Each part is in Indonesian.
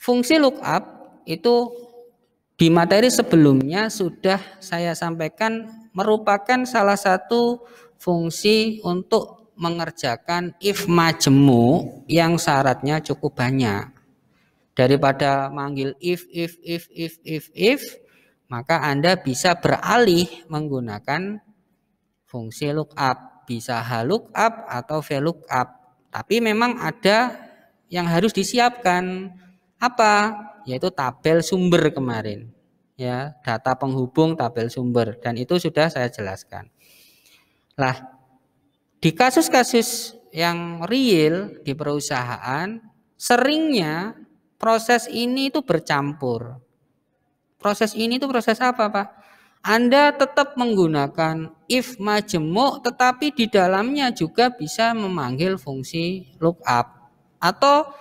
Fungsi lookup itu di materi sebelumnya sudah saya sampaikan merupakan salah satu fungsi untuk mengerjakan if majemuk yang syaratnya cukup banyak. Daripada manggil if, maka Anda bisa beralih menggunakan fungsi lookup, bisahlookup atau vlookup. Tapi memang ada yang harus disiapkan. Apa? Yaitu tabel sumber kemarin. Ya, data penghubung tabel sumber, dan itu sudah saya jelaskan. Lah, di kasus-kasus yang real di perusahaan, seringnya proses ini itu bercampur. Proses ini itu proses apa, Pak? Anda tetap menggunakan if majemuk, tetapi di dalamnya juga bisa memanggil fungsi lookup. Atau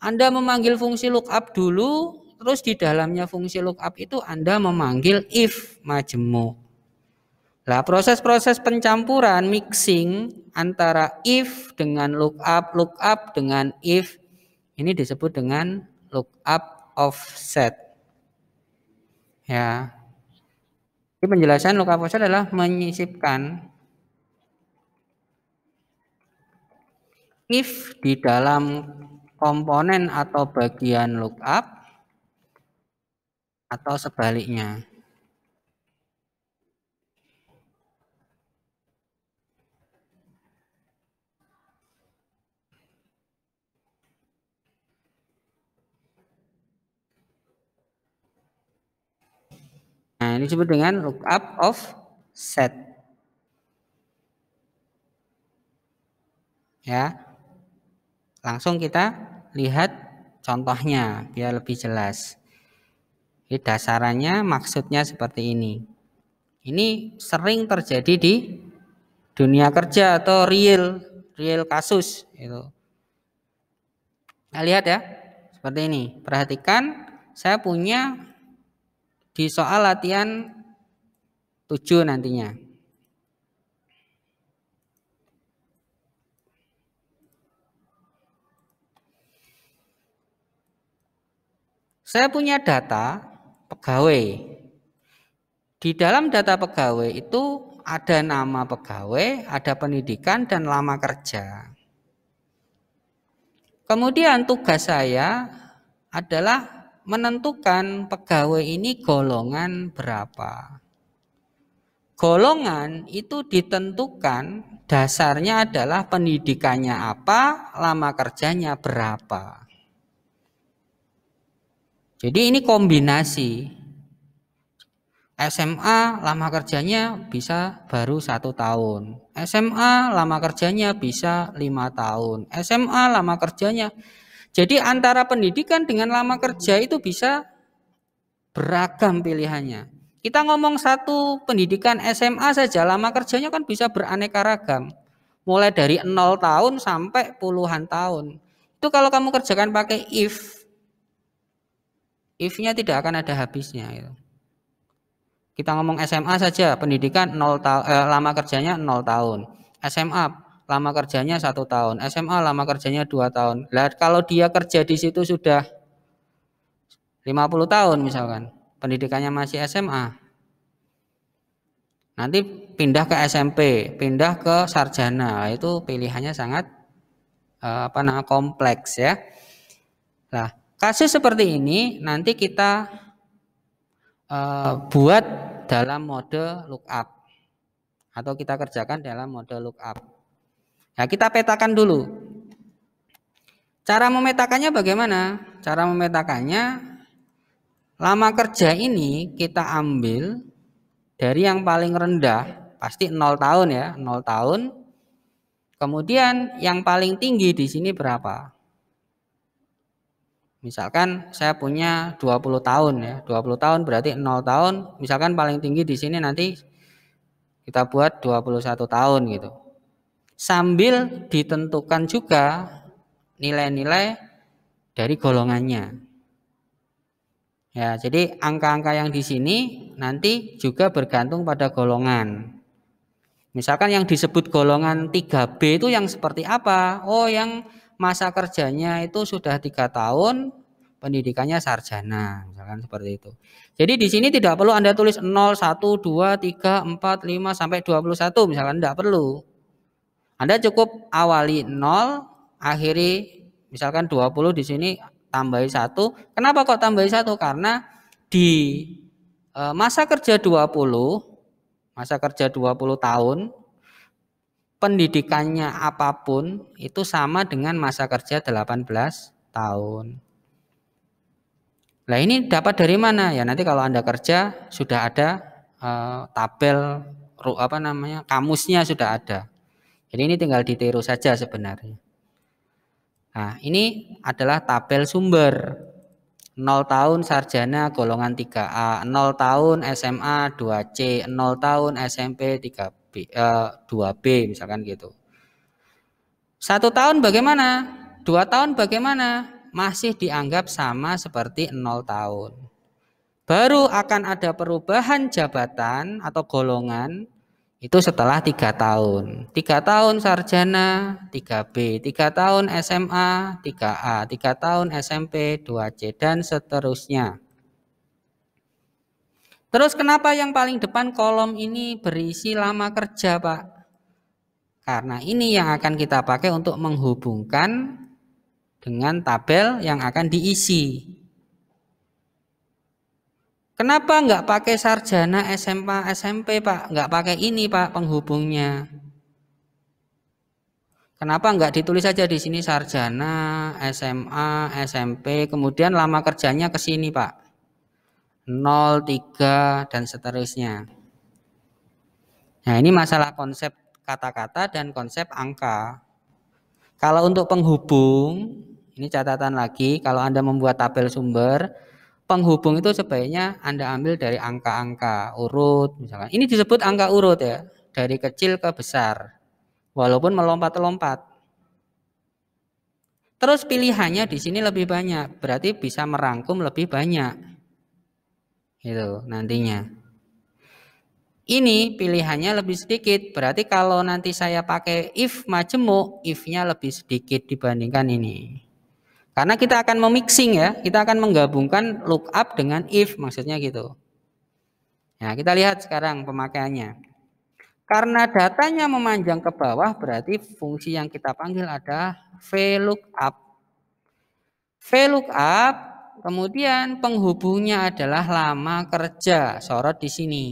Anda memanggil fungsi lookup dulu, terus di dalamnya fungsi lookup itu Anda memanggil if majemuk. Nah, proses-proses pencampuran, mixing antara if dengan lookup, lookup dengan if, ini disebut dengan lookup offset. Ya, ini penjelasan lookup offset adalah menyisipkan if di dalam komponen atau bagian lookup atau sebaliknya. Nah, ini disebut dengan lookup offset. Ya. Langsung kita lihat contohnya biar lebih jelas. Ini dasarannya maksudnya seperti ini. Ini sering terjadi di dunia kerja atau real kasus itu. Nah, lihat ya, seperti ini. Perhatikan, saya punya di soal latihan 7 nantinya. Saya punya data pegawai. Di dalam data pegawai itu ada nama pegawai, ada pendidikan, dan lama kerja. Kemudian tugas saya adalah menentukan pegawai ini golongan berapa. Golongan itu ditentukan dasarnya adalah pendidikannya apa, lama kerjanya berapa. Jadi ini kombinasi. SMA lama kerjanya bisa baru 1 tahun. SMA lama kerjanya bisa 5 tahun. SMA lama kerjanya. Jadi antara pendidikan dengan lama kerja itu bisa beragam pilihannya. Kita ngomong satu pendidikan SMA saja, lama kerjanya kan bisa beraneka ragam. Mulai dari 0 tahun sampai puluhan tahun. Itu kalau kamu kerjakan pakai if-nya tidak akan ada habisnya. Kita ngomong SMA saja, pendidikan 0 tahun, lama kerjanya 0 tahun. SMA lama kerjanya 1 tahun. SMA lama kerjanya 2 tahun. Lah kalau dia kerja di situ sudah 50 tahun misalkan, pendidikannya masih SMA. Nanti pindah ke SMP, pindah ke sarjana, itu pilihannya sangat kompleks ya. Nah, kasus seperti ini nanti kita buat dalam mode lookup atau kita kerjakan dalam mode lookup. Nah, kita petakan dulu. Cara memetakannya bagaimana? Cara memetakannya, lama kerja ini kita ambil dari yang paling rendah, pasti 0 tahun ya, 0 tahun. Kemudian yang paling tinggi di sini berapa? Misalkan saya punya 20 tahun ya, 20 tahun berarti 0 tahun, misalkan paling tinggi di sini nanti kita buat 21 tahun gitu. Sambil ditentukan juga nilai-nilai dari golongannya. Ya, jadi angka-angka yang di sini nanti juga bergantung pada golongan. Misalkan yang disebut golongan 3B itu yang seperti apa? Oh, yang masa kerjanya itu sudah 3 tahun, pendidikannya sarjana, misalkan seperti itu. Jadi di sini tidak perlu Anda tulis 0, 1, 2, 3, 4, 5 sampai 21 misalkan, tidak perlu. Anda cukup awali 0, akhiri misalkan 20 di sini tambahi 1. Kenapa kok tambahi 1? Karena di masa kerja 20 tahun, pendidikannya apapun itu sama dengan masa kerja 18 tahun. Nah, ini dapat dari mana? Ya nanti kalau Anda kerja sudah ada tabel kamusnya sudah ada. Jadi ini tinggal ditiru saja sebenarnya. Nah, ini adalah tabel sumber. 0 tahun sarjana golongan 3A, 0 tahun SMA 2C, 0 tahun SMP 3B, 2B misalkan gitu. 1 tahun bagaimana? 2 tahun bagaimana? Masih dianggap sama seperti 0 tahun. Baru akan ada perubahan jabatan atau golongan itu setelah 3 tahun. 3 tahun sarjana 3B, 3 tahun SMA 3A, 3 tahun SMP 2C dan seterusnya. Terus kenapa yang paling depan kolom ini berisi lama kerja, Pak? Karena ini yang akan kita pakai untuk menghubungkan dengan tabel yang akan diisi. Kenapa nggak pakai sarjana SMA SMP, Pak? Nggak pakai ini, Pak, penghubungnya. Kenapa nggak ditulis saja di sini sarjana SMA SMP, kemudian lama kerjanya ke sini, Pak? 0, 3 dan seterusnya. Nah, ini masalah konsep kata-kata dan konsep angka. Kalau untuk penghubung, ini catatan lagi, kalau Anda membuat tabel sumber, penghubung itu sebaiknya Anda ambil dari angka-angka urut misalkan. Ini disebut angka urut ya, dari kecil ke besar. Walaupun melompat-lompat. Terus pilihannya di sini lebih banyak, berarti bisa merangkum lebih banyak. Itu nantinya. Ini pilihannya lebih sedikit, berarti kalau nanti saya pakai if majemuk, if-nya lebih sedikit dibandingkan ini. Karena kita akan memixing ya, kita akan menggabungkan lookup dengan if, maksudnya gitu. Nah, kita lihat sekarang pemakaiannya. Karena datanya memanjang ke bawah, berarti fungsi yang kita panggil ada VLOOKUP. VLOOKUP, kemudian penghubungnya adalah lama kerja, sorot di sini.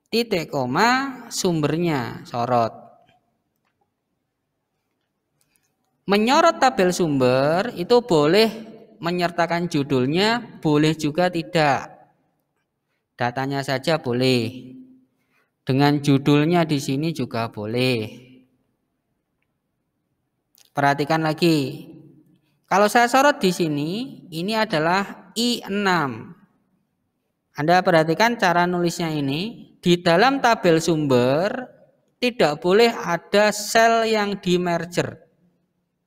Titik koma, sumbernya, sorot. Menyorot tabel sumber itu boleh menyertakan judulnya, boleh juga tidak. Datanya saja boleh. Dengan judulnya di sini juga boleh. Perhatikan lagi. Kalau saya sorot di sini, ini adalah I6. Anda perhatikan cara nulisnya ini. Di dalam tabel sumber tidak boleh ada sel yang di merger.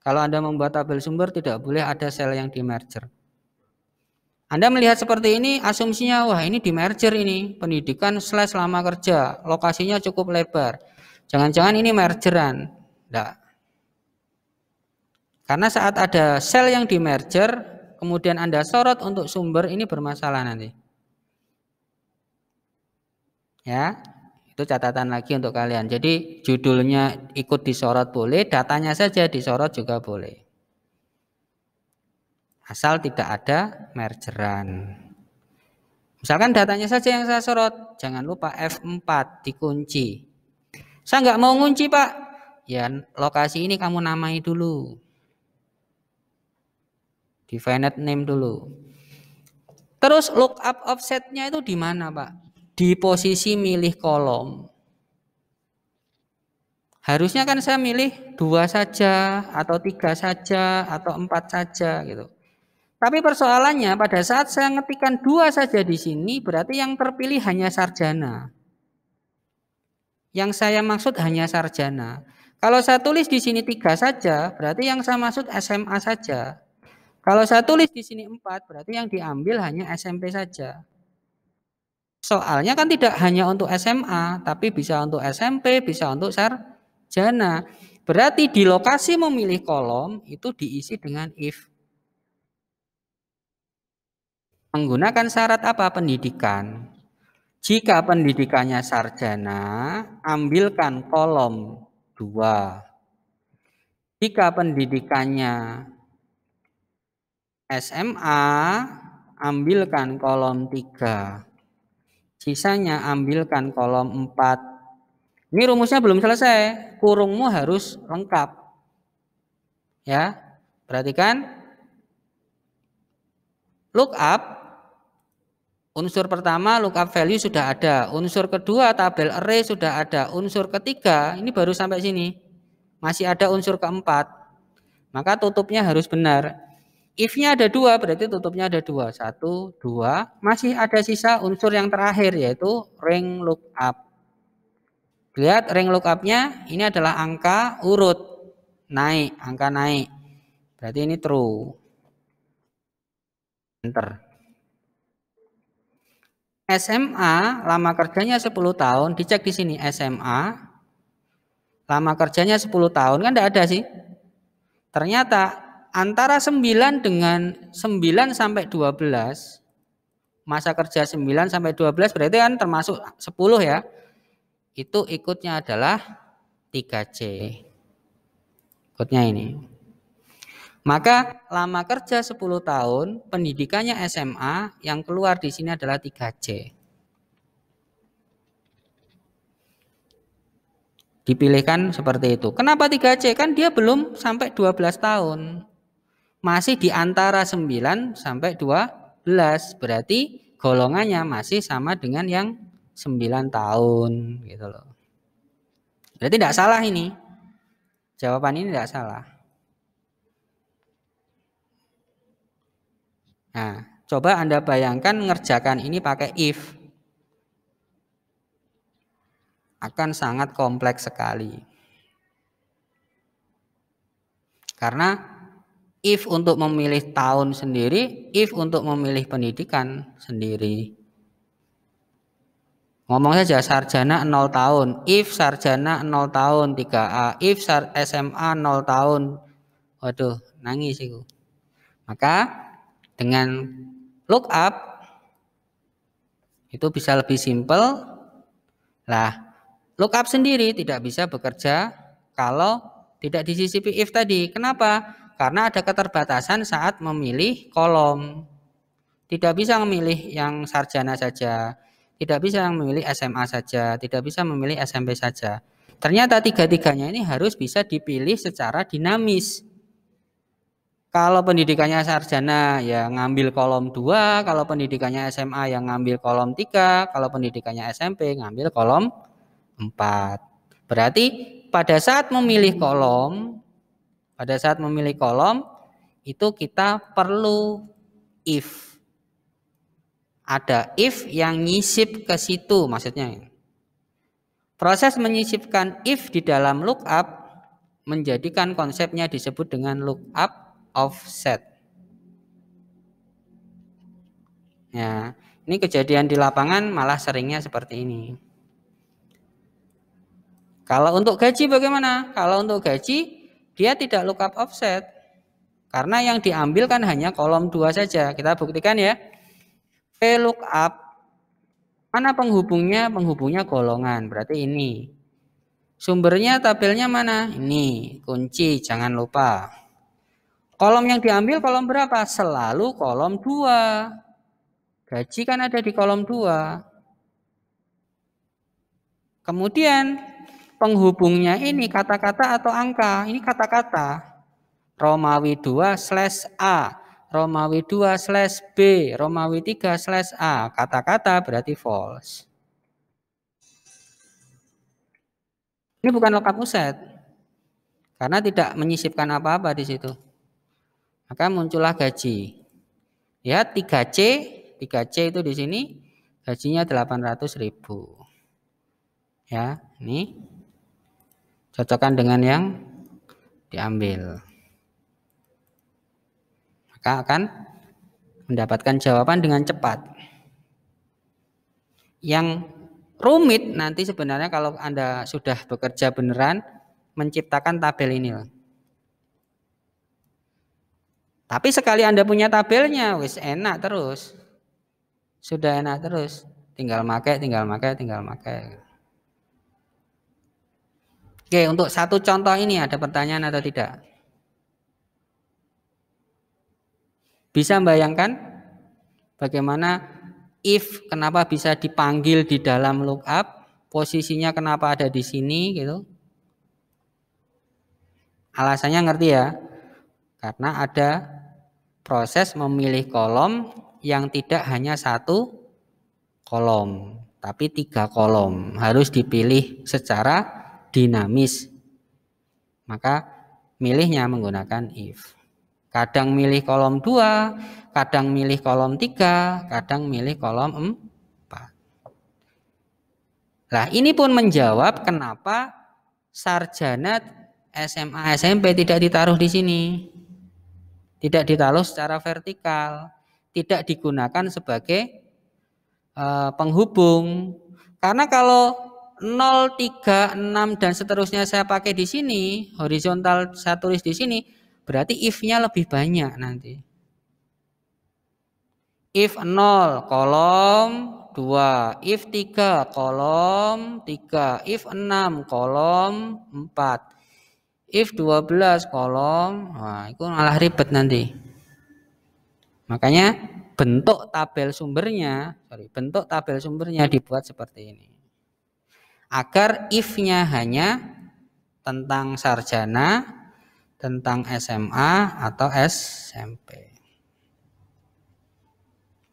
Kalau Anda membuat tabel sumber tidak boleh ada sel yang di merger. Anda melihat seperti ini, asumsinya wah ini di merger ini, pendidikan / lama kerja, lokasinya cukup lebar. Jangan-jangan ini mergeran. Enggak. Karena saat ada sel yang di merger, kemudian Anda sorot untuk sumber, ini bermasalah nanti. Ya, itu catatan lagi untuk kalian. Jadi judulnya ikut disorot boleh, datanya saja disorot juga boleh. Asal tidak ada mergeran. Misalkan datanya saja yang saya sorot, jangan lupa F4 dikunci. Saya nggak mau ngunci, Pak. Ya, lokasi ini kamu namai dulu. Di VNet name dulu. Terus lookup offsetnya itu di mana, Pak? Di posisi milih kolom. Harusnya kan saya milih 2 saja, atau 3 saja, atau 4 saja gitu. Tapi persoalannya pada saat saya ngetikkan 2 saja di sini, berarti yang terpilih hanya sarjana. Yang saya maksud hanya sarjana. Kalau saya tulis di sini 3 saja, berarti yang saya maksud SMA saja. Kalau saya tulis di sini 4, berarti yang diambil hanya SMP saja. Soalnya kan tidak hanya untuk SMA, tapi bisa untuk SMP, bisa untuk sarjana. Berarti di lokasi memilih kolom itu diisi dengan if. Menggunakan syarat apa? Pendidikan. Jika pendidikannya sarjana, ambilkan kolom 2. Jika pendidikannya SMA, ambilkan kolom 3. Sisanya ambilkan kolom 4. Ini rumusnya belum selesai. Kurungmu harus lengkap. Ya, perhatikan. Lookup, unsur pertama lookup value sudah ada. Unsur kedua tabel array sudah ada. Unsur ketiga, ini baru sampai sini. Masih ada unsur keempat. Maka tutupnya harus benar. If-nya ada 2, berarti tutupnya ada 2. 1, 2. Masih ada sisa unsur yang terakhir, yaitu ring lookup. Lihat ring lookupnya, ini adalah angka urut. Naik, angka naik. Berarti ini true. Enter. SMA, lama kerjanya 10 tahun. Dicek di sini, SMA. Lama kerjanya 10 tahun, kan tidak ada sih. Ternyata antara 9 dengan 9 sampai 12, masa kerja 9 sampai 12 berarti kan termasuk 10 ya. Itu ikutnya adalah 3C. Ikutnya ini. Maka lama kerja 10 tahun, pendidikannya SMA, yang keluar di sini adalah 3C. Dipilihkan seperti itu. Kenapa 3C? Kan dia belum sampai 12 tahun. Masih di antara 9 sampai 12. Berarti golongannya masih sama dengan yang 9 tahun gitu loh. Berarti tidak salah ini. Jawaban ini tidak salah. Nah, coba Anda bayangkan mengerjakan ini pakai if. Akan sangat kompleks sekali. Karena if untuk memilih tahun sendiri, if untuk memilih pendidikan sendiri. Ngomong saja sarjana 0 tahun, if sarjana 0 tahun 3A, if SMA 0 tahun. Waduh, nangis itu. Maka dengan lookup itu bisa lebih simpel. Lah, lookup sendiri tidak bisa bekerja kalau tidak disisipi if tadi. Kenapa? Karena ada keterbatasan saat memilih kolom. Tidak bisa memilih yang sarjana saja, tidak bisa memilih SMA saja, tidak bisa memilih SMP saja. Ternyata tiga-tiganya ini harus bisa dipilih secara dinamis. Kalau pendidikannya sarjana ya ngambil kolom 2, kalau pendidikannya SMA yang ngambil kolom 3, kalau pendidikannya SMP ngambil kolom 4. Berarti pada saat memilih kolom, itu kita perlu if. Ada if yang nyisip ke situ maksudnya. Proses menyisipkan if di dalam lookup menjadikan konsepnya disebut dengan lookup offset. Ya, ini kejadian di lapangan malah seringnya seperti ini. Kalau untuk gaji bagaimana? Kalau untuk gaji dia tidak lookup offset. Karena yang diambil kan hanya kolom 2 saja. Kita buktikan ya. VLOOKUP, mana penghubungnya? Penghubungnya golongan, berarti ini. Sumbernya tabelnya mana? Ini, kunci, jangan lupa. Kolom yang diambil kolom berapa? Selalu kolom 2. Gaji kan ada di kolom 2. Kemudian penghubungnya ini kata-kata atau angka? Ini kata-kata. Romawi 2/A, Romawi 2/B, Romawi 3/A. Kata-kata berarti false. Ini bukan lookup offset. Karena tidak menyisipkan apa-apa di situ. Maka muncullah gaji. Lihat 3C itu di sini gajinya 800.000. Ya, ini cocokkan dengan yang diambil. Maka akan mendapatkan jawaban dengan cepat. Yang rumit nanti sebenarnya kalau Anda sudah bekerja beneran, menciptakan tabel ini loh. Tapi sekali Anda punya tabelnya, wis enak terus. Sudah enak terus. Tinggal pakai, tinggal pakai, tinggal pakai. Oke, untuk satu contoh ini ada pertanyaan atau tidak? Bisa membayangkan bagaimana if kenapa bisa dipanggil di dalam lookup, posisinya kenapa ada di sini gitu? Alasannya ngerti ya? Karena ada proses memilih kolom yang tidak hanya satu kolom, tapi 3 kolom. Harus dipilih secara dinamis. Maka milihnya menggunakan if. Kadang milih kolom 2, kadang milih kolom 3, kadang milih kolom 4. Nah, ini pun menjawab kenapa sarjana SMA SMP tidak ditaruh di sini. Tidak ditaruh secara vertikal, tidak digunakan sebagai penghubung. Karena kalau 0, 3, 6 dan seterusnya saya pakai di sini, horizontal saya tulis di sini, berarti if-nya lebih banyak nanti. If 0 kolom 2, if 3 kolom 3, if 6 kolom 4. If 12 kolom, wah itu malah ribet nanti. Makanya bentuk tabel sumbernya dibuat seperti ini. Agar if-nya hanya tentang sarjana, tentang SMA atau SMP.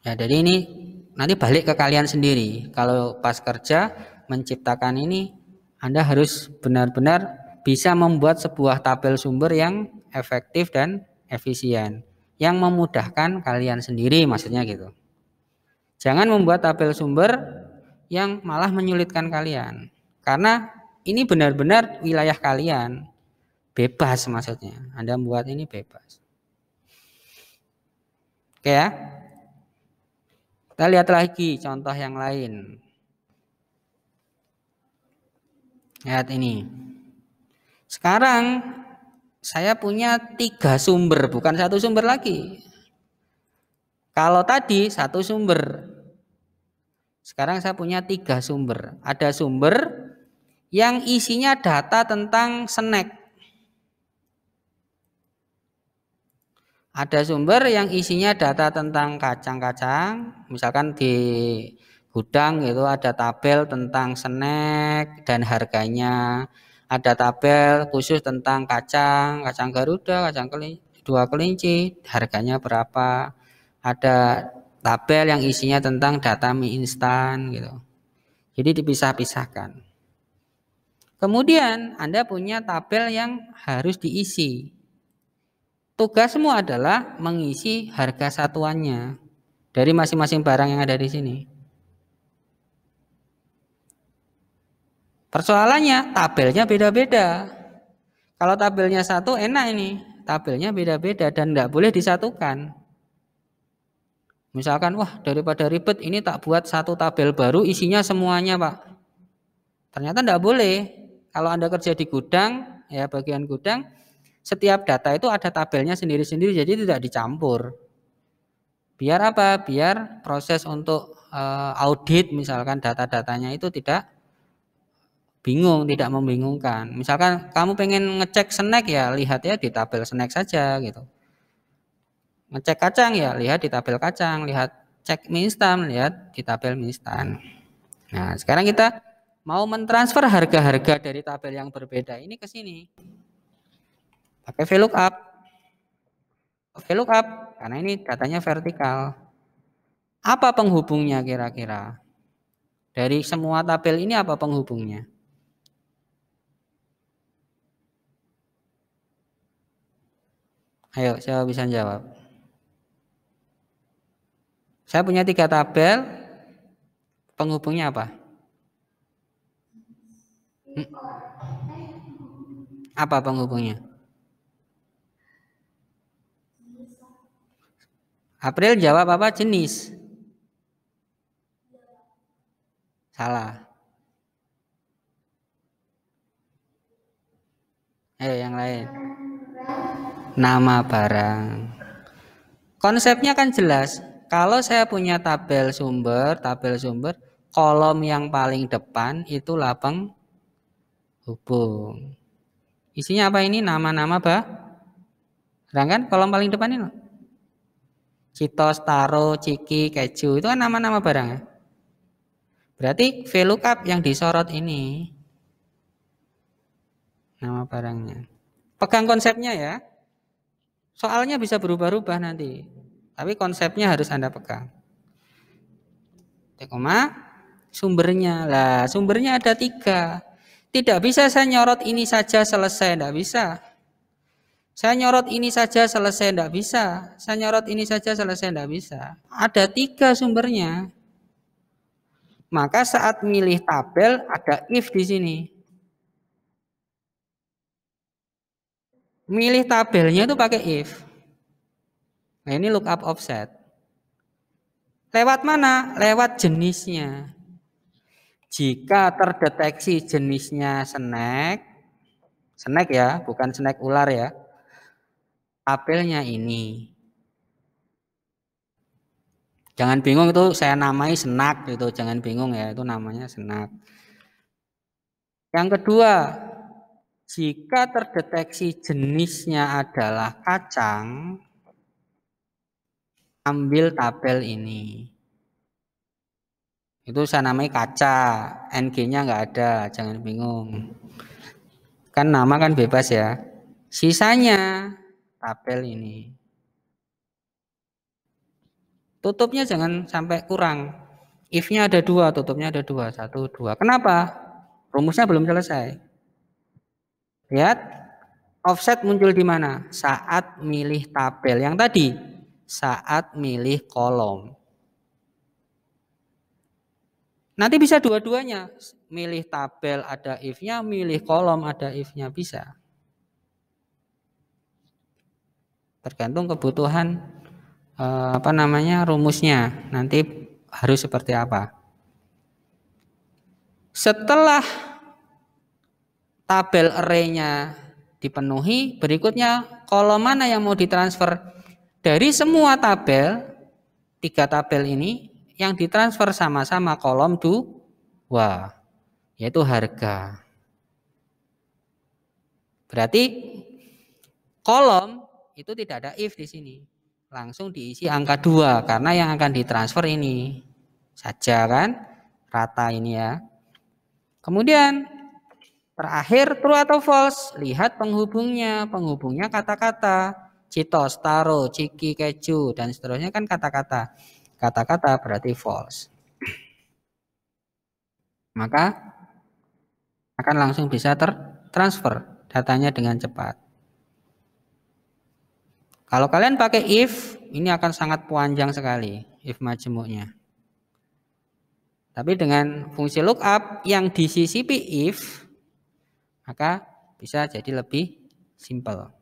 Ya, jadi ini nanti balik ke kalian sendiri. Kalau pas kerja menciptakan ini, Anda harus benar-benar bisa membuat sebuah tabel sumber yang efektif dan efisien, yang memudahkan kalian sendiri, maksudnya gitu. Jangan membuat tabel sumber yang malah menyulitkan kalian, karena ini benar-benar wilayah kalian, bebas maksudnya. Anda membuat ini bebas. Oke ya. Kita lihat lagi contoh yang lain. Lihat ini. Sekarang saya punya 3 sumber, bukan satu sumber lagi. Kalau tadi satu sumber, sekarang saya punya 3 sumber. Ada sumber yang isinya data tentang snack. Ada sumber yang isinya data tentang kacang-kacang. Misalkan di gudang itu ada tabel tentang snack dan harganya. Ada tabel khusus tentang kacang Garuda, kacang dua kelinci, harganya berapa. Ada tabel yang isinya tentang data mie instan gitu. Jadi dipisah-pisahkan. Kemudian Anda punya tabel yang harus diisi. Tugasmu adalah mengisi harga satuannya dari masing-masing barang yang ada di sini. Persoalannya tabelnya beda-beda. Kalau tabelnya satu enak ini, tabelnya beda-beda dan tidak boleh disatukan. Misalkan, wah daripada ribet ini tak buat satu tabel baru isinya semuanya Pak. Ternyata tidak boleh. Kalau Anda kerja di gudang, ya bagian gudang, setiap data itu ada tabelnya sendiri-sendiri, jadi tidak dicampur. Biar apa? Biar proses untuk audit misalkan data-datanya itu tidak bingung, tidak membingungkan. Misalkan kamu pengen ngecek snack ya, lihat ya di tabel snack saja gitu. Ngecek kacang ya, lihat di tabel kacang, lihat cek mie instan, lihat di tabel mie instan. Nah, sekarang kita mau mentransfer harga-harga dari tabel yang berbeda ini ke sini. Pakai VLOOKUP. VLOOKUP karena ini datanya vertikal. Apa penghubungnya kira-kira? Dari semua tabel ini apa penghubungnya? Ayo, siapa bisa jawab? Saya punya 3 tabel, penghubungnya apa? Apa penghubungnya? April jawab apa? Jenis. Salah. Yang lain. Nama barang. Konsepnya kan jelas. Kalau saya punya tabel sumber, kolom yang paling depan itulah penghubung. Isinya apa ini? Nama-nama barang kan? Kolom paling depan ini. Citos, taro, ciki, keju, itu kan nama-nama barang ya. Berarti VLOOKUP yang disorot ini nama barangnya. Pegang konsepnya ya. Soalnya bisa berubah-ubah nanti. Tapi konsepnya harus Anda pegang. Sumbernya. Lah, sumbernya ada 3. Tidak bisa saya nyorot ini saja selesai, tidak bisa. Saya nyorot ini saja selesai, tidak bisa. Saya nyorot ini saja selesai, tidak bisa. Ada 3 sumbernya. Maka saat milih tabel ada if di sini. Milih tabelnya itu pakai if. Nah, ini lookup offset. Lewat mana? Lewat jenisnya. Jika terdeteksi jenisnya snack ya, bukan snack ular ya. Tabelnya ini. Jangan bingung itu saya namai snack gitu, jangan bingung ya, itu namanya snack. Yang kedua, jika terdeteksi jenisnya adalah kacang, ambil tabel ini. Itu saya namai kaca, NG-nya nggak ada, jangan bingung. Kan nama kan bebas ya. Sisanya tabel ini. Tutupnya jangan sampai kurang. If-nya ada 2, tutupnya ada 2, 1, 2. Kenapa? Rumusnya belum selesai. Lihat, offset muncul di mana? Saat milih tabel yang tadi, saat milih kolom. Nanti bisa dua-duanya, milih tabel ada if-nya, milih kolom ada if-nya, bisa. Tergantung kebutuhan rumusnya. Nanti harus seperti apa. Setelah tabel array-nya dipenuhi, berikutnya kolom mana yang mau ditransfer? Dari semua tabel, 3 tabel ini yang ditransfer sama-sama kolom 2, yaitu harga. Berarti kolom itu tidak ada if di sini. Langsung diisi angka 2 karena yang akan ditransfer ini saja kan, rata ini ya. Kemudian terakhir true atau false, lihat penghubungnya. Penghubungnya kata-kata, citos, taro, ciki, keju dan seterusnya kan kata-kata. Kata-kata berarti false. Maka akan langsung bisa tertransfer datanya dengan cepat. Kalau kalian pakai if, ini akan sangat panjang sekali if majemuknya. Tapi dengan fungsi lookup yang disisipi if, maka bisa jadi lebih simple.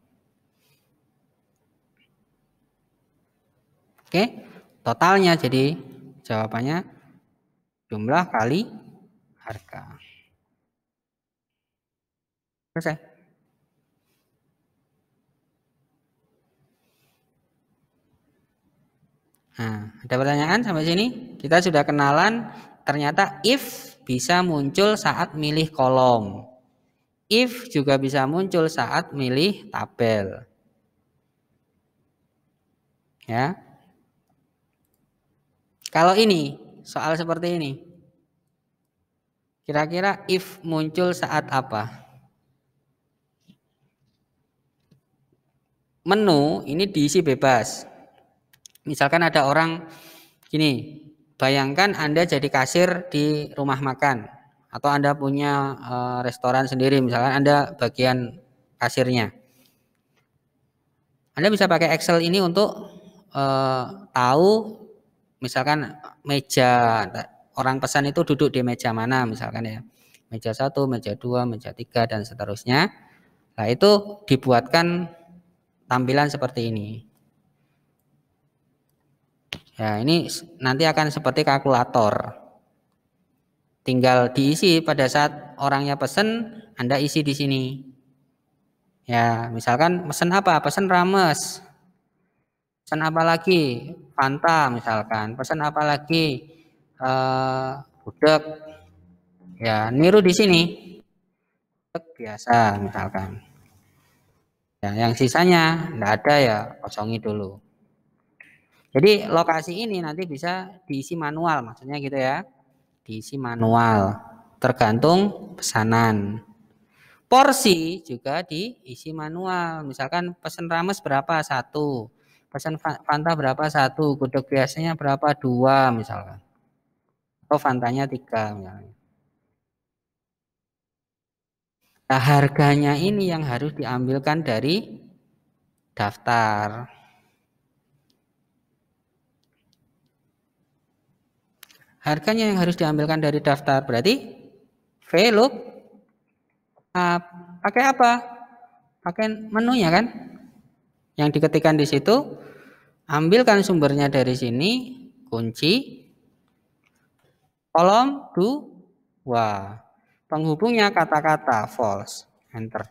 Oke, totalnya jadi jawabannya jumlah kali harga. Selesai. Nah, ada pertanyaan sampai sini? Kita sudah kenalan, ternyata if bisa muncul saat milih kolom. If juga bisa muncul saat milih tabel. Ya. Kalau ini, soal seperti ini. Kira-kira if muncul saat apa? Menu ini diisi bebas. Misalkan ada orang gini, bayangkan Anda jadi kasir di rumah makan atau Anda punya restoran sendiri, misalkan Anda bagian kasirnya. Anda bisa pakai Excel ini untuk tahu misalkan meja orang pesan itu duduk di meja mana misalkan ya. Meja 1, meja 2, meja 3 dan seterusnya. Nah, itu dibuatkan tampilan seperti ini. Ya, ini nanti akan seperti kalkulator. Tinggal diisi pada saat orangnya pesen, Anda isi di sini. Ya, misalkan pesen apa? Pesen rames. Pesen apa lagi? Fanta misalkan. Pesen apa lagi? Gudeg. Ya, niru di sini. Gudeg biasa misalkan. Ya, yang sisanya enggak ada ya kosongi dulu. Jadi lokasi ini nanti bisa diisi manual, maksudnya gitu ya. Diisi manual, tergantung pesanan. Porsi juga diisi manual. Misalkan pesan rames berapa? Satu. Pesan Fanta berapa? Satu. Gudeg biasanya berapa? Dua misalkan. Atau Fantanya tiga misalnya. Nah, harganya ini yang harus diambilkan dari daftar. Harganya yang harus diambilkan dari daftar. Berarti VLOOK pakai apa? Pakai menunya kan? Yang diketikkan di situ, ambilkan sumbernya dari sini, kunci, kolom 2. Penghubungnya kata-kata false, enter.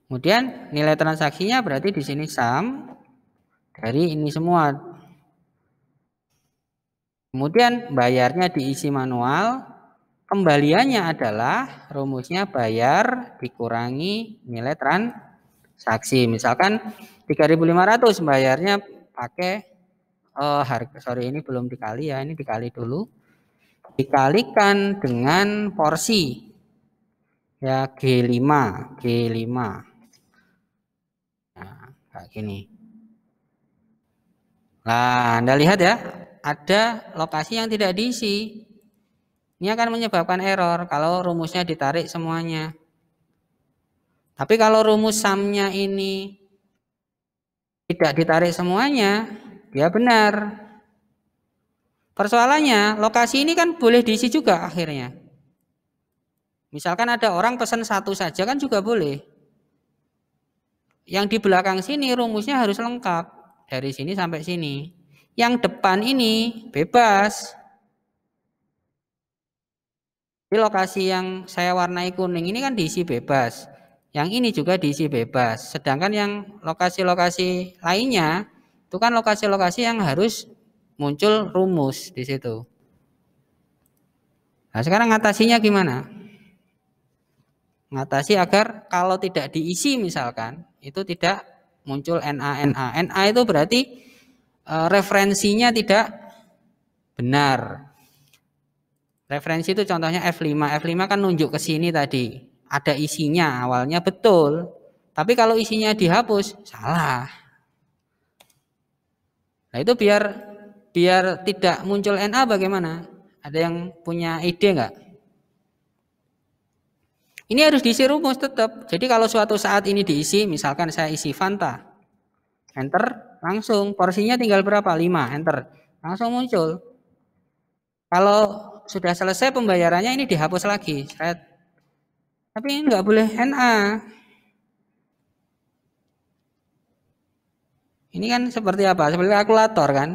Kemudian nilai transaksinya berarti di sini sum dari ini semua. Kemudian bayarnya diisi manual. Kembaliannya adalah rumusnya bayar dikurangi nilai transaksi. Misalkan 3.500 bayarnya pakai harga, ini belum dikali ya, ini dikali dulu. Dikalikan dengan porsi. Ya G5. Nah, kayak gini. Nah, Anda lihat ya, ada lokasi yang tidak diisi. Ini akan menyebabkan error kalau rumusnya ditarik semuanya. Tapi kalau rumus sumnya ini tidak ditarik semuanya, dia benar. Persoalannya, lokasi ini kan boleh diisi juga akhirnya. Misalkan ada orang pesan satu saja kan juga boleh. Yang di belakang sini rumusnya harus lengkap. Dari sini sampai sini. Yang depan ini bebas. Di lokasi yang saya warnai kuning ini kan diisi bebas. Yang ini juga diisi bebas. Sedangkan yang lokasi-lokasi lainnya itu kan lokasi-lokasi yang harus muncul rumus di situ. Nah, sekarang ngatasinya gimana? Ngatasi agar kalau tidak diisi misalkan itu tidak muncul NA. NA itu berarti referensinya tidak benar. Referensi itu contohnya F5. F5 kan nunjuk ke sini tadi. Ada isinya awalnya betul. Tapi kalau isinya dihapus, salah. Nah itu biar tidak muncul NA bagaimana? Ada yang punya ide enggak? Ini harus diisi rumus tetap. Jadi kalau suatu saat ini diisi, misalkan saya isi Fanta. Enter, langsung porsinya tinggal berapa? 5, enter. Langsung muncul. Kalau sudah selesai pembayarannya ini dihapus lagi. Tapi ini nggak boleh NA. Ini kan seperti apa? Seperti kalkulator kan?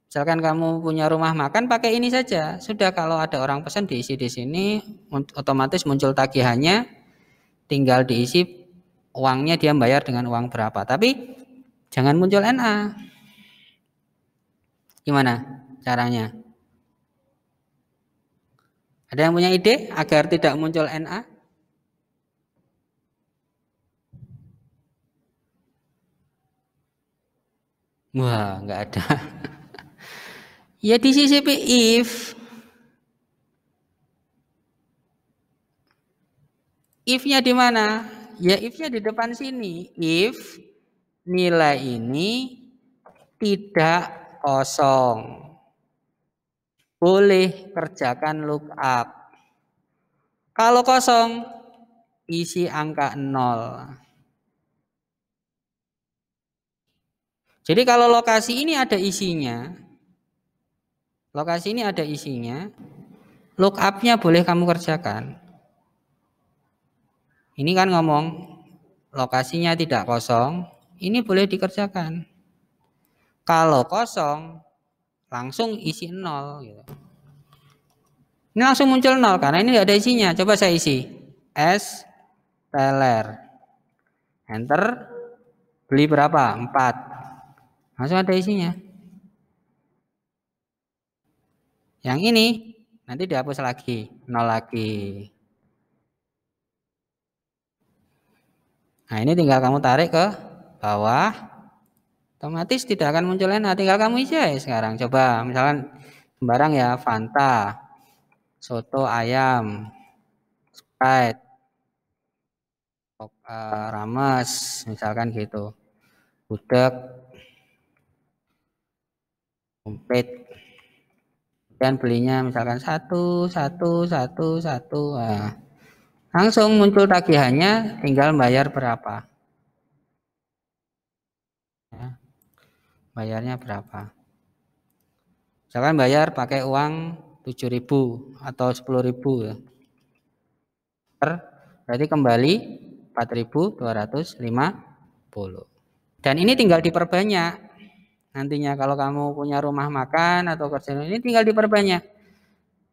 Misalkan kamu punya rumah makan, pakai ini saja. Sudah kalau ada orang pesan diisi di sini, otomatis muncul tagihannya. Tinggal diisi uangnya, dia bayar dengan uang berapa. Tapi jangan muncul NA. Gimana caranya? Ada yang punya ide agar tidak muncul NA? Wah, nggak ada. Ya disisipi if. If-nya di mana? Ya if-nya di depan sini. If nilai ini tidak kosong. Boleh kerjakan lookup. Kalau kosong, isi angka 0. Jadi kalau lokasi ini ada isinya, lookup-nya boleh kamu kerjakan. Ini kan ngomong lokasinya tidak kosong, ini boleh dikerjakan. Kalau kosong, langsung isi 0. Gitu. Ini langsung muncul 0 karena ini tidak ada isinya. Coba saya isi. S teler. Enter. Beli berapa? 4. Langsung ada isinya. Yang ini nanti dihapus lagi. 0 lagi. Nah ini tinggal kamu tarik ke bawah. Otomatis tidak akan muncul enak. Tinggal kamu isi aja sekarang. Coba misalkan sembarang ya. Fanta. Soto ayam. Sprite. Rames. Misalkan gitu. Gudeg. Komplit. Dan belinya misalkan 1. Nah, langsung muncul tagihannya, tinggal bayar berapa. Ya, bayarnya berapa. Misalkan bayar pakai uang 7.000 atau 10.000 ya. Berarti kembali 4.250. Dan ini tinggal diperbanyak. Nantinya kalau kamu punya rumah makan atau kerja ini tinggal diperbanyak.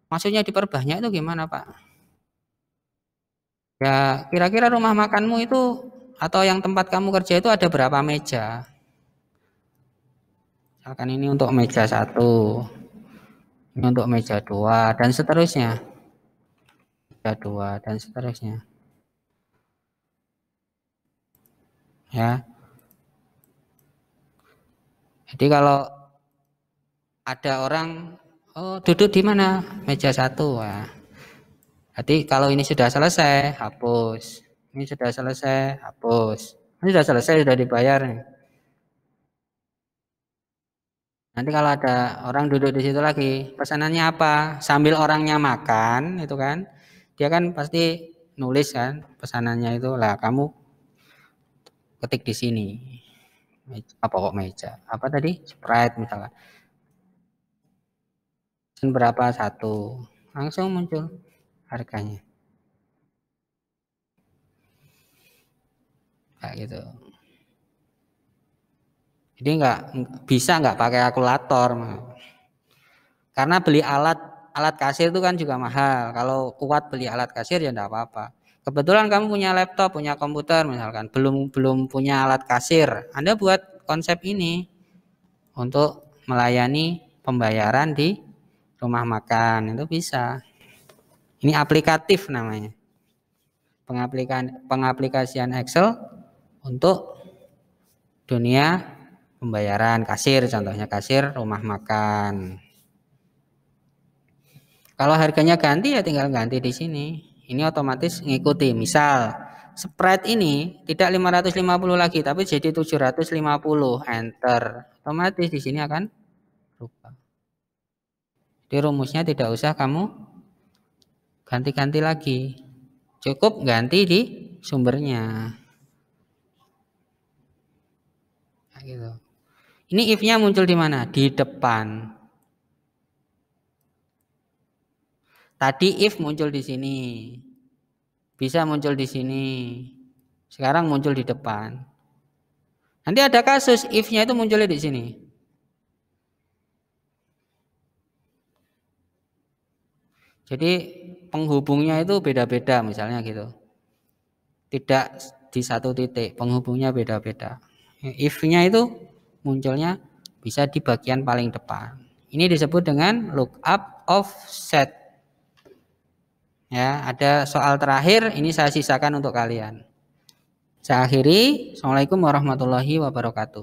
Maksudnya diperbanyak itu gimana Pak? Ya kira-kira rumah makanmu itu atau yang tempat kamu kerja itu ada berapa meja? Misalkan ini untuk meja 1, ini untuk meja 2 dan seterusnya. Meja 2 dan seterusnya. Ya. Jadi kalau ada orang duduk di mana? Meja 1. Nah, jadi kalau ini sudah selesai, hapus. Ini sudah selesai, hapus. Ini sudah selesai, sudah dibayar nih. Nanti kalau ada orang duduk di situ lagi, pesanannya apa? Sambil orangnya makan, itu kan, dia kan pasti nulis kan pesanannya itu lah. Kamu ketik di sini. Apa kok meja? Apa tadi? Sprite misalnya. Berapa 1? Langsung muncul harganya. Kayak gitu. Jadi bisa nggak pakai kalkulator, karena beli alat kasir itu kan juga mahal. Kalau kuat beli alat kasir ya enggak apa-apa. Kebetulan kamu punya laptop, punya komputer misalkan, belum punya alat kasir, Anda buat konsep ini untuk melayani pembayaran di rumah makan, itu bisa. Ini aplikatif namanya. Pengaplikasian Excel untuk dunia pembayaran kasir, contohnya kasir rumah makan. Kalau harganya ganti ya tinggal ganti di sini. Ini otomatis ngikuti. Misal Sprite ini tidak 550 lagi tapi jadi 750, enter. Otomatis di sini akan berubah. Jadi rumusnya tidak usah kamu ganti-ganti lagi. Cukup ganti di sumbernya. Nah, gitu. Ini if-nya muncul di mana? Di depan. Tadi if muncul di sini. Bisa muncul di sini. Sekarang muncul di depan. Nanti ada kasus if-nya itu munculnya di sini. Jadi penghubungnya itu beda-beda misalnya gitu. Tidak di satu titik, penghubungnya beda-beda. If-nya itu munculnya bisa di bagian paling depan. Ini disebut dengan lookup offset. Ya, ada soal terakhir, ini saya sisakan untuk kalian. Saya akhiri. Assalamualaikum warahmatullahi wabarakatuh.